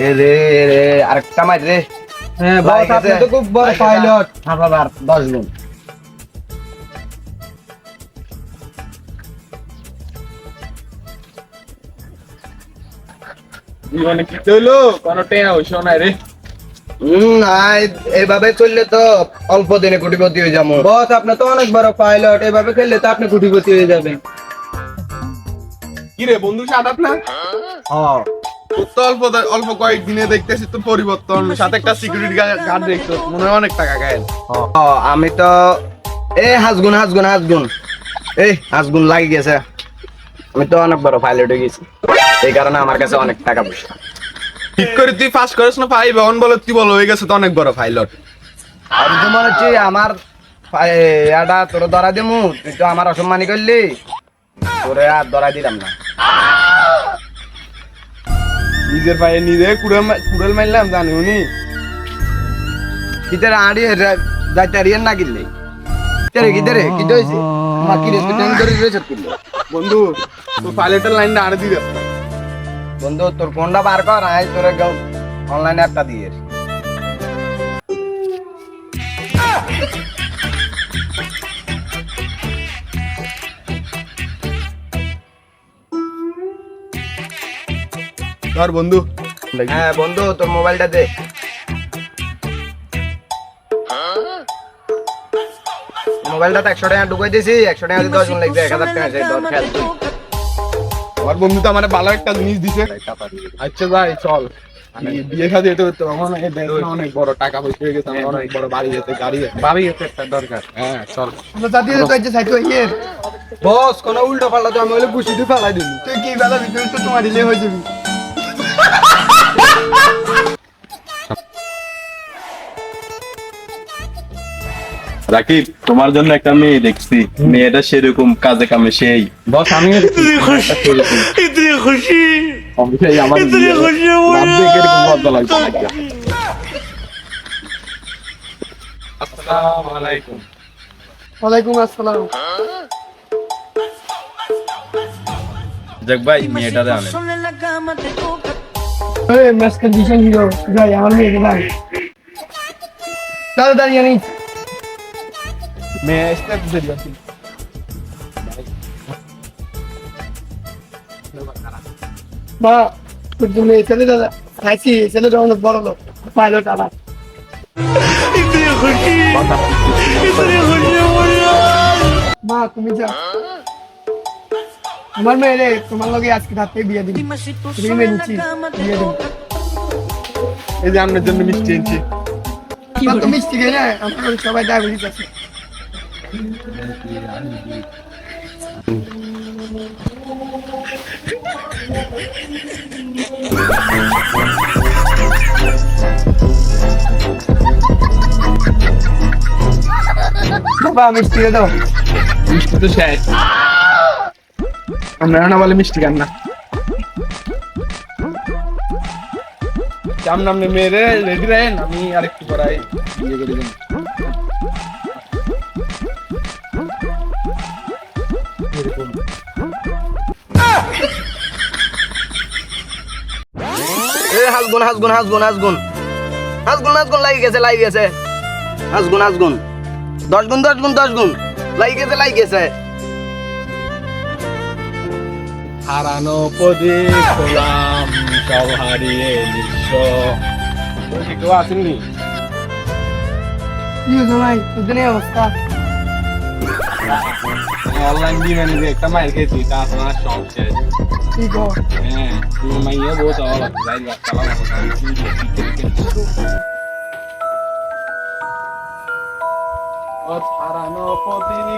এ রে রে আরেকটা মার রে। হ্যাঁ বস, আপনি তো খুব বড় পাইলট। হ্যাঁ বাবা 10 গুণ। জীবনে কি হইলো? কোনো টেয়া হইছো না রে। নাই এইভাবে চললে তো অল্প দিনে কোটিপতি হয়ে যাবো। বস, আপনি তো অনেক বড় পাইলট, এভাবে খেললে তো আপনি কোটিপতি হয়ে যাবেন। কি রে বন্ধু, সাদাত না? হ্যাঁ তোর তো অল্প কয়েকদিনে দেখতেছি তো পরিবর্তন, সাথে একটা সিকিউরিটি গার্ড দেখছো, মনে হয় অনেক টাকা গায়েন। আমি তো হাসগুন এই হাসগুন লাগি গেছে। আমি তো অনেক বড় পাইলট হয়ে গেছি, এই কারণে আমার কাছে অনেক টাকা পয়সা। ঠিক করে তুই পাস করিস না পাই বহন বলে তুই বল হয়ে গেছে তো অনেক বড় পাইলট। আর তো মনে হচ্ছে আমার এটা তোর ধরা দিমু, তুই তো আমার অসম্মানি করলি, তোরে আর ধরা দিলাম না। নিজের পায়ে নিজে কুড়াল মারলাম জানি উনি। কিতারে আড়ি যাইতে রিয়েন না কিনলে কিতারে কি হয়েছে আমার কি রে তুই টেন করে রয়েছে কিনলে। বন্ধু তোর পাইলটের লাইনটা আড়ে দিয়ে দে। বন্ধু তোর ফোনটা বার কর, আই তোরে অনলাইনে একটা দিয়ে। ধর বন্ধু। হ্যাঁ বন্ধু তোর মোবাইলটা দে। মোবাইলটা তো 100 টাকা ঢুকাই দিয়েছি, 100 টাকা যদি 10 গুণ লাগবে 1000 টাকা সেই ধর খেল তুই। আমার বন্ধু তো আমার ভালো একটা জিনিস দিছে। আচ্ছা যাই চল, বিয়ে শাদী হতে হতো আমার অনেক বড় টাকা পয়সা হয়ে গেছে, আমার অনেক বড় বাড়ি যেতে গাড়ি যেতে একটা দরকার। হ্যাঁ চল বস, কোনো উল্টো পাল্টা তো আমি হলে বুঝি দিয়ে ফেলাই দিবি। তুই কি বেলা ভিতরে তো তোমার দিলে হয়ে যাবি। রাকিব, তোমার জন্য একটা মেয়ে দেখছি, মেয়েটা সেরকম কাজে কামে সেই। বস, আমি অবশ্যই আমার ভাবতে কিরকম লজ্জা লাগছে নাকি। আসসালামু আলাইকুম। ওয়ালাইকুম আসসালাম। যাক ভাই, মেয়েটারে আনেন। এই ম্যাচ কন্ডিশন হিরো যাই আমার মেয়ে ভাই তাড়াতাড়ি আনি। মেয়ে স্টেপ দিদি আছে। মা তুমি ছেলে দাদা খাইছি, ছেলেটা অনেক বড় লোক, পাইলট আবার। মা তুমি যাও, আমার মেয়ে রে তোমার লগে আজকে রাতে বিয়ে দিবি, বিয়ে দিচ্ছি, বিয়ে দিবি। এই যে আপনার জন্য মিষ্টি এনেছি। তো মিষ্টি খেয়ে না, আমার সবাই ডায়াবেটিস আছে। বাবা মিষ্টি খেয়ে দাও। মিষ্টি তো শেষ, আমরা না বলে মিষ্টি খান না। কেমন আপনি মেয়েরে রেডি রাখেন, আমি আরেকটু পড়াই বিয়ে করে দেন। হাসগুন লাগি গেছে হাসগুন 10 গুণ লাগি গেছে। হারানো পদে খোলাম সব হারিয়ে নিঃস্ব। কেউ আসেননি? কি হলো ভাই, তোদের এই অবস্থা? অনলাইন দিয়ে মানে একটা মাইল খেয়েছি, তা আপনার সব শেষ। কি গো? হ্যাঁ তুমি মাইয়া বহুত অবাক যাই চালাও